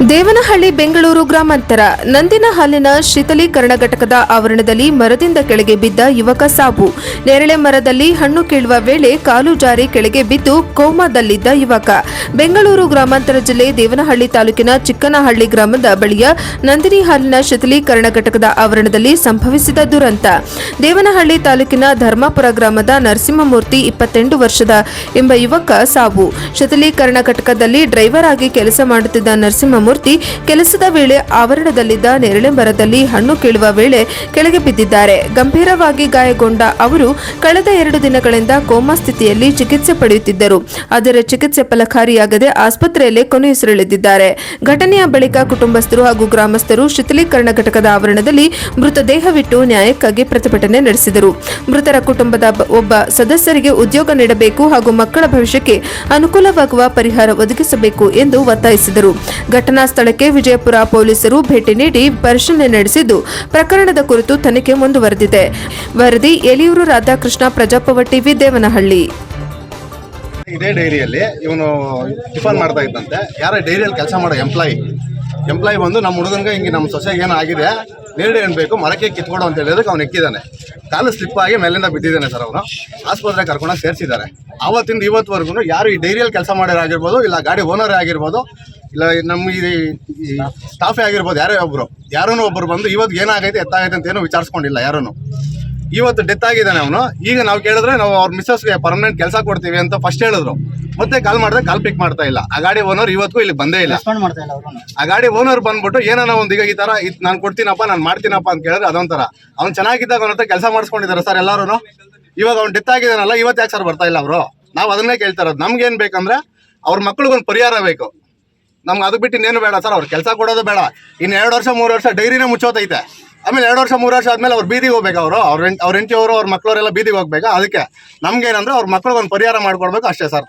ದೇವನಹಳ್ಳಿ ಬೆಂಗಳೂರು ಗ್ರಾಮಾಂತರ ನಂದಿನ ಹಾಲಿನ ಶೀತಲೀಕರಣ ಘಟಕದ ಆವರಣದಲ್ಲಿ ಮರದಿಂದ ಕೆಳಗೆ ಬಿದ್ದ ಯುವಕ ಸಾವು. ನೇರಳೆ ಮರದಲ್ಲಿ ಹಣ್ಣು ಕೀಳುವ ವೇಳೆ ಕಾಲು ಜಾರಿ ಕೆಳಗೆ ಬಿದ್ದು ಕೋಮಾದಲ್ಲಿದ್ದ ಯುವಕ. ಬೆಂಗಳೂರು ಗ್ರಾಮಾಂತರ ಜಿಲ್ಲೆ ದೇವನಹಳ್ಳಿ ತಾಲೂಕಿನ ಚಿಕ್ಕನಹಳ್ಳಿ ಗ್ರಾಮದ ಬಳಿಯ ನಂದಿನಿ ಹಾಲಿನ ಶೀತಲೀಕರಣ ಘಟಕದ ಆವರಣದಲ್ಲಿ ಸಂಭವಿಸಿದ ದುರಂತ. ದೇವನಹಳ್ಳಿ ತಾಲೂಕಿನ ಧರ್ಮಾಪುರ ಗ್ರಾಮದ ನರಸಿಂಹಮೂರ್ತಿ 28 ವರ್ಷದ ಎಂಬ ಯುವಕ ಸಾವು. ಶೀತಲೀಕರಣ ಘಟಕದಲ್ಲಿ ಡ್ರೈವರ್ ಆಗಿ ಕೆಲಸ ಮಾಡುತ್ತಿದ್ದ ನರಸಿಂಹಮೂರ್ತಿ ಕೆಲಸದ ವೇಳೆ ಆವರಣದಲ್ಲಿದ್ದ ನೇರಳೆ ಮರದಲ್ಲಿ ಹಣ್ಣು ಕೀಳುವ ವೇಳೆ ಕೆಳಗೆ ಬಿದ್ದಿದ್ದಾರೆ. ಗಂಭೀರವಾಗಿ ಗಾಯಗೊಂಡ ಅವರು ಕಳೆದ 2 ದಿನಗಳಿಂದ ಕೋಮಾ ಸ್ಥಿತಿಯಲ್ಲಿ ಚಿಕಿತ್ಸೆ ಪಡೆಯುತ್ತಿದ್ದರು. ಆದರೆ ಚಿಕಿತ್ಸೆ ಫಲಕಾರಿಯಾಗದೆ ಆಸ್ಪತ್ರೆಯಲ್ಲಿ ಕೊನೆಯುಸಿರೆಳೆದಿದ್ದಾರೆ. ಘಟನೆಯ ಬಳಿಕ ಕುಟುಂಬಸ್ಥರು ಹಾಗೂ ಗ್ರಾಮಸ್ಥರು ಶೀತಲೀಕರಣ ಘಟಕದ ಆವರಣದಲ್ಲಿ ಮೃತದೇಹವಿಟ್ಟು ನ್ಯಾಯಕ್ಕಾಗಿ ಪ್ರತಿಭಟನೆ ನಡೆಸಿದರು. ಮೃತರ ಕುಟುಂಬದ ಒಬ್ಬ ಸದಸ್ಯರಿಗೆ ಉದ್ಯೋಗ ನೀಡಬೇಕು ಹಾಗೂ ಮಕ್ಕಳ ಭವಿಷ್ಯಕ್ಕೆ ಅನುಕೂಲವಾಗುವ ಪರಿಹಾರ ಒದಗಿಸಬೇಕು ಎಂದು ಒತ್ತಾಯಿಸಿದರು. ಘಟನಾ ಸ್ಥಳಕ್ಕೆ ವಿಜಯಪುರ ಪೊಲೀಸರು ಭೇಟಿ ನೀಡಿ ಪರಿಶೀಲನೆ ನಡೆಸಿದ್ದು ಪ್ರಕರಣದ ಕುರಿತು ತನಿಖೆ ಮುಂದುವರೆದಿದೆ. ವರದಿ ಎಲಿಯೂರು ರಾಧಾಕೃಷ್ಣ, ಪ್ರಜಾಪವ ಟಿವಿ, ದೇವನಹಳ್ಳಿ. ಇದೇ ಡೈರಿಯಲ್ಲಿ ಇವನು ಟಿಫನ್ ಮಾಡ್ತಾ ಇದ್ದಂತೆ. ಯಾರ ಡೈರಿಯಲ್ಲಿ ಕೆಲಸ ಮಾಡೋ ಎಂಪ್ಲಾಯಿ ಬಂದು ನಮ್ಮ ಹುಡುಗನಿಗೆ ಹಿಂಗೆ ನಮ್ಮ ಸೊಸೆಗೆ ಏನೋ ಆಗಿದೆ, ನೇರಳೆ ಹಣ್ಣು ಬೇಕು, ಮರಕ್ಕೆ ಕಿತ್ಕೊಡು ಅಂತ ಹೇಳಿದಕ್ಕೆ ಅವ್ನು ಎಕ್ಕಿದ್ದಾನೆ. ಕಾಲು ಸ್ಲಿಪ್ ಆಗಿ ಮೇಲಿಂದ ಬಿದ್ದಿದ್ದಾನೆ ಸರ್. ಅವನು ಆಸ್ಪತ್ರೆಗೆ ಕರ್ಕೊಂಡೋಗಿ ಸೇರಿಸಿದ್ದಾರೆ. ಆವತ್ತಿಂದ ಇವತ್ತುವರೆಗೂ ಯಾರು ಈ ಡೈರಿಯಲ್ಲಿ ಕೆಲಸ ಮಾಡೋರಾಗಿರ್ಬೋದು, ಇಲ್ಲ ಗಾಡಿ ಓನರೇ ಆಗಿರ್ಬೋದು, ಇಲ್ಲ ನಮ್ಮ ಈ ಸ್ಟಾಫೇ ಆಗಿರ್ಬೋದು, ಯಾರೂ ಒಬ್ಬರು ಬಂದು ಇವತ್ತು ಏನಾಗೈತೆ ಎತ್ತಾಗೈತೆ ಅಂತ ಏನೂ ವಿಚಾರಿಸ್ಕೊಂಡಿಲ್ಲ ಯಾರೂ. ಇವತ್ತು ಡೆತ್ ಆಗಿದ್ದಾನೆ ಅವನು. ಈಗ ನಾವು ಕೇಳಿದ್ರೆ ನಾವು ಅವ್ರ ಮಿಸ್ಸಸ್ಗೆ ಪರ್ಮನೆಂಟ್ ಕೆಲಸ ಕೊಡ್ತೀವಿ ಅಂತ ಫಸ್ಟ್ ಹೇಳಿದ್ರು. ಮತ್ತೆ ಕಾಲ್ ಮಾಡಿದ್ರೆ ಕಾಲ್ ಪಿಕ್ ಮಾಡ್ತಾ ಇಲ್ಲ. ಆ ಗಾಡಿ ಓನರ್ ಇವತ್ತು ಇಲ್ಲಿ ಬಂದೇ ಇಲ್ಲ. ಆ ಗಾಡಿ ಓನರ್ ಬಂದ್ಬಿಟ್ಟು ಏನಾನ ಒಂದು ಈಗ ಈ ತರ ನಾನು ಕೊಡ್ತೀನಪ್ಪ, ನಾನು ಮಾಡ್ತೀನಪ್ಪ ಅಂತ ಕೇಳಿದ್ರೆ ಅದೊಂಥರ. ಅವ್ನು ಚೆನ್ನಾಗಿದ್ದಾಗ ಅವನ ಹತ್ರ ಕೆಲಸ ಮಾಡಿಸ್ಕೊಂಡಿದ್ದಾರೆ ಸರ್ ಎಲ್ಲರೂ. ಇವಾಗ ಅವ್ನು ಡೆತ್ ಆಗಿದ್ದಾನಲ್ಲ, ಇವತ್ತು ಯಾಕೆ ಸರ್ ಬರ್ತಾ ಇಲ್ಲ ಅವರು? ನಾವು ಅದನ್ನೇ ಕೇಳ್ತಾ ಇರೋದು. ನಮ್ಗೇನು ಬೇಕಂದ್ರೆ ಅವ್ರ ಮಕ್ಳಿಗೊಂದು ಪರಿಹಾರ ಬೇಕು. ನಮ್ಗೆ ಅದು ಬಿಟ್ಟು ಇನ್ನೇನು ಬೇಡ ಸರ್. ಅವ್ರು ಕೆಲಸ ಕೊಡೋದು ಬೇಡ. ಇನ್ನು 2 ವರ್ಷ 3 ವರ್ಷ ಡೈರಿನೇ ಮುಚ್ಚೋತೈತೆ. ಆಮೇಲೆ 2 ವರ್ಷ 3 ವರ್ಷ ಆದ್ಮೇಲೆ ಅವ್ರು ಬೀದಿಗೆ ಹೋಗ್ಬೇಕು. ಅವ್ರ ಹೆಂಡತಿಯವರು ಅವ್ರ ಮಕ್ಕಳವರೆಲ್ಲ ಬೀದಿಗೆ ಹೋಗ್ಬೇಕಾ? ಅದಕ್ಕೆ ನಮ್ಗೇನಂದ್ರೆ ಅವ್ರ ಮಕ್ಳಿಗೆ ಒಂದು ಪರಿಹಾರ ಮಾಡ್ಕೊಡ್ಬೇಕು ಅಷ್ಟೇ ಸರ್.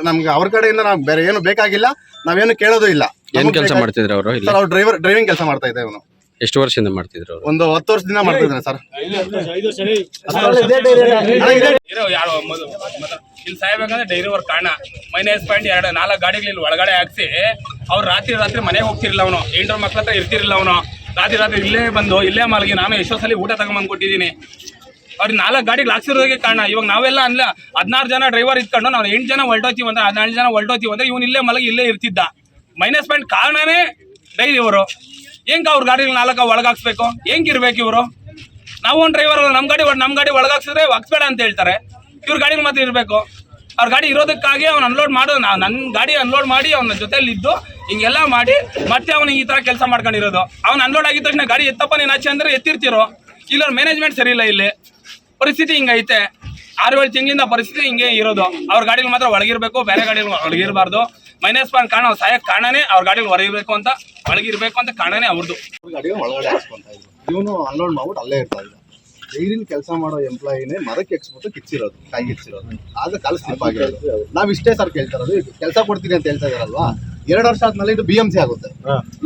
ನಮ್ಗೆ ಅವ್ರ ಕಡೆಯಿಂದ ನಾವು ಬೇರೆ ಏನು ಬೇಕಾಗಿಲ್ಲ, ನಾವೇನು ಕೇಳೋದು ಇಲ್ಲ. ಏನ್ ಕೆಲಸ ಮಾಡ್ತಿದ್ರು ಅವರು? ಸರ್ ಅವ್ರು ಡ್ರೈವಿಂಗ್ ಕೆಲಸ ಮಾಡ್ತಾ ಇದ್ದೆ. ಇವನು ಎಷ್ಟು ವರ್ಷದಿಂದ ಮಾಡ್ತಿದ್ರು? ಒಂದು 10 ವರ್ಷದಿಂದ ಮಾಡ್ತಿದ್ದಾನೆ ಸರ್. ಇಲ್ಲಿ ಸಾಯ್ಬೇಕಂದ್ರೆ ಡೈರಿ ಅವ್ರ ಕಾರಣ -2.4 ಗಾಡಿಗಳು ಇಲ್ಲಿ ಒಳಗಡೆ ಹಾಕ್ಸಿ ಅವ್ರು ರಾತ್ರಿ ಮನೆಗೆ ಹೋಗ್ತಿರ್ಲಿಲ್ಲ. ಅವನು 8 ಮಕ್ಳ ಹತ್ರ ಇರ್ತಿರ್ಲಿಲ್ಲ. ಅವನು ರಾತ್ರಿ ಇಲ್ಲೇ ಬಂದು ಇಲ್ಲೇ ಮಲಗಿ ನಾನು ಎಷ್ಟೋ ಸಲ ಊಟ ತಗೊಂಬಂದು ಕೊಟ್ಟಿದ್ದೀನಿ. ಅವ್ರಿಗೆ 4 ಗಾಡಿಗಳು ಹಾಕ್ಸಿರೋದಕ್ಕೆ ಕಾರಣ. ಇವಾಗ ನಾವೆಲ್ಲ 16 ಜನ ಡ್ರೈವರ್ ಇಟ್ಕೊಂಡು ನಾವು 8 ಜನ ಹೊಲ್ಟೋತೀವಿ ಅಂತ 14 ಜನ ಹೊಲ್ಟೋತೀವಿ ಅಂದ್ರೆ ಇವ್ನು ಇಲ್ಲೇ ಮಲಗಿ ಇಲ್ಲೇ ಇರ್ತಿದ್ದ. -ಪಾಯಿಂಟ್ ಕಾರಣನೇ ಡೈರಿ ಇವರು. ಹೆಂಗೆ ಅವ್ರ ಗಾಡಿಗಳು 4 ಒಳಗಾಕ್ಸ್ಬೇಕು? ಹೆಂಗಿರ್ಬೇಕು ಇವರು? ನಾವು ಒಂದು ಡ್ರೈವರ್ ನಮ್ಮ ಗಾಡಿ ಒಳಗಾಕ್ಸಿದ್ರೆ ಹಾಕ್ಸ್ಬೇಡ ಅಂತ ಹೇಳ್ತಾರೆ. ಇವ್ರ ಗಾಡಿಗಳು ಮತ್ತೆ ಇರಬೇಕು. ಅವ್ರ ಗಾಡಿ ಇರೋದಕ್ಕಾಗಿ ಅವ್ನು ಅನ್ಲೋಡ್ ಮಾಡೋದು. ನನ್ನ ಗಾಡಿ ಅನ್ಲೋಡ್ ಮಾಡಿ ಅವನ ಜೊತೆಲಿ ಇದ್ದು ಹಿಂಗೆಲ್ಲ ಮಾಡಿ ಮತ್ತೆ ಅವ್ನಿಗೆ ಈ ಥರ ಕೆಲಸ ಮಾಡ್ಕೊಂಡಿರೋದು. ಅವ್ನು ಅನ್ಲೋಡ್ ಆಗಿದ ತಕ್ಷಣ ಗಾಡಿ ಎತ್ತಪ್ಪ ನೀನು ಆಚೆ ಅಂದ್ರೆ ಎತ್ತಿರ್ತಿರೋ. ಇಲ್ಲ ಮ್ಯಾನೇಜ್ಮೆಂಟ್ ಸರಿ ಇಲ್ಲ. ಇಲ್ಲಿ ಪರಿಸ್ಥಿತಿ ಹಿಂಗೈತೆ. 6-7 ತಿಂಗಳಿಂದ ಪರಿಸ್ಥಿತಿ ಹಿಂಗೆ ಇರೋದು. ಅವ್ರ ಗಾಡಿಗಳು ಮಾತ್ರ ಒಳಗಿರ್ಬೇಕು, ಬೇರೆ ಗಾಡಿಗಳು ಒಳಗಿರಬಾರ್ದು. -ಪಾಯಿಂಟ್ ಕಾರಣ ಸಾಯಕ್ಕೆ ಕಾರಣನೇ ಅವ್ರ ಗಾಡಿಗಳು ಹೊರಗಿರ್ಬೇಕು ಅಂತ ಒಳಗಿರ್ಬೇಕು ಅಂತ ಕಾರಣನೇ ಅವ್ರದ್ದು. ಗಾಡಿಗೆ ಒಳಗಡೆ ಹಾಕ್ಸ್ಕೊಂತ ಇದ್ರು. ಇವನು ಅನ್ಲೋಡ್ ಮಾಡ್ಬಿಟ್ಟು ಅಲ್ಲೇ ಇರ್ತಾ ಇದ್ದ. ಡೈರಿಲಿ ಕೆಲಸ ಮಾಡೋ ಎಂಪ್ಲಾಯಿನೇ ಮರಕ್ಕೆ ಎಕ್ಸ್ಬಿಟ್ಟು ಕಿಚ್ಚಿರೋದು, ಕಾಯಿ ಕಿಚ್ಚಿರೋದು. ಆಗ ಕಾಲು ಸ್ಲಿಪ್ ಆಗಿರೋದು. ನಾವ್ ಇಷ್ಟೇ ಸರ್ ಕೇಳ್ತಾ ಇರೋದು. ಕೆಲಸ ಕೊಡ್ತೀನಿ ಅಂತ ಹೇಳ್ತಾ ಇದಾರಲ್ವಾ, 2 ವರ್ಷ ಆದ್ಮೇಲೆ ಇದು BMC ಆಗುತ್ತೆ.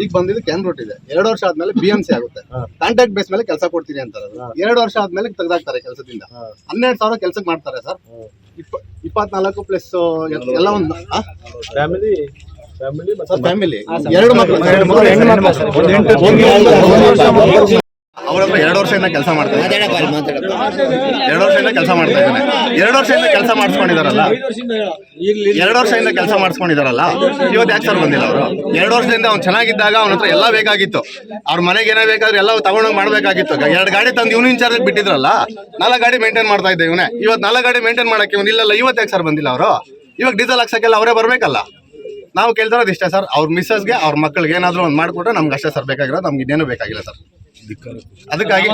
ಈಗ ಬಂದಿದ್ದು ಕ್ಯಾನ್ ರೋಡ್ ಇದೆ. 2 ವರ್ಷ ಆದ್ಮೇಲೆ BMC ಆಗುತ್ತೆ. ಕಾಂಟ್ರಾಕ್ಟ್ ಬೇಸ್ ಮೇಲೆ ಕೆಲಸ ಕೊಡ್ತೀನಿ ಅಂತಾರೆ. 2 ವರ್ಷ ಆದ್ಮೇಲೆ ತೆಗೆದಾಕ್ತಾರೆ ಕೆಲಸದಿಂದ. 12,000 ಕೆಲ್ಸಕ್ಕೆ ಮಾಡ್ತಾರೆ ಸರ್. 24 ಪ್ಲಸ್ ಎಲ್ಲ ಒಂದು ಫ್ಯಾಮಿಲಿ 2 ಮಕ್ಕಳು. ಅವ್ರ ಹತ್ರ 2 ವರ್ಷದಿಂದ ಕೆಲಸ ಮಾಡ್ತಾ ಇದ್ದಾನೆ. 2 ವರ್ಷದಿಂದ ಕೆಲಸ ಮಾಡ್ತಾ ಇದ್ದಾನೆ. 2 ವರ್ಷದಿಂದ ಕೆಲಸ ಮಾಡಿಸ್ಕೊಂಡಿದಾರಲ್ಲ, 2 ವರ್ಷದಿಂದ ಕೆಲಸ ಮಾಡಿಸ್ಕೊಂಡಿದಾರಲ್ಲ, ಇವತ್ತು ಯಾಕೆ ಸರ್ ಬಂದಿಲ್ಲ ಅವರು? 2 ವರ್ಷದಿಂದ ಅವ್ನು ಚೆನ್ನಾಗಿದ್ದಾಗ ಅವನ ಹತ್ರ ಎಲ್ಲ ಬೇಕಾಗಿತ್ತು. ಅವ್ರ ಮನೆಗೆ ಏನೇ ಬೇಕಾದ್ರೆ ಎಲ್ಲ ತಗೊಂಡೋಗಿ ಮಾಡ್ಬೇಕಾಗಿತ್ತು. 2 ಗಾಡಿ ತಂದು ಇವನು ಇನ್ಚಾರ್ಜ್ ಬಿಟ್ಟಿದ್ರಲ್ಲ, 4 ಗಾಡಿ ಮೇಂಟೈನ್ ಮಾಡ್ತಾ ಇದ್ದೆ ಇವನೇ. ಇವತ್ತು 4 ಗಾಡಿ ಮೇಂಟೈನ್ ಮಾಡಕ್ಕೆ ಇವನು ಇಲ್ಲಲ್ಲ. ಇವತ್ತು ಯಾಕೆ ಸರ್ ಬಂದಿಲ್ಲ ಅವರು? ಇವಾಗ ಡೀಸೆಲ್ ಹಾಕ್ಸಕ್ಕೆಲ್ಲ ಅವರೇ ಬರ್ಬೇಕಲ್ಲ. ನಾವು ಕೇಳ್ತಿರೋದು ಇಷ್ಟೇ ಸರ್. ಅವ್ರ ಮಿಸ್ಸಸ್ಗೆ ಅವ್ರ ಮಕ್ಕಳಿಗೆ ಏನಾದರೂ ಒಂದು ಮಾಡಿಕೊಟ್ರೆ ನಮ್ಗೆ ಅಷ್ಟೇ ಸರ್ ಬೇಕಾಗಿರೋದು. ನಮ್ಗೆ ಇನ್ನೇನು ಬೇಕಾಗಿಲ್ಲ ಸರ್. ಅದಕ್ಕಾಗಿ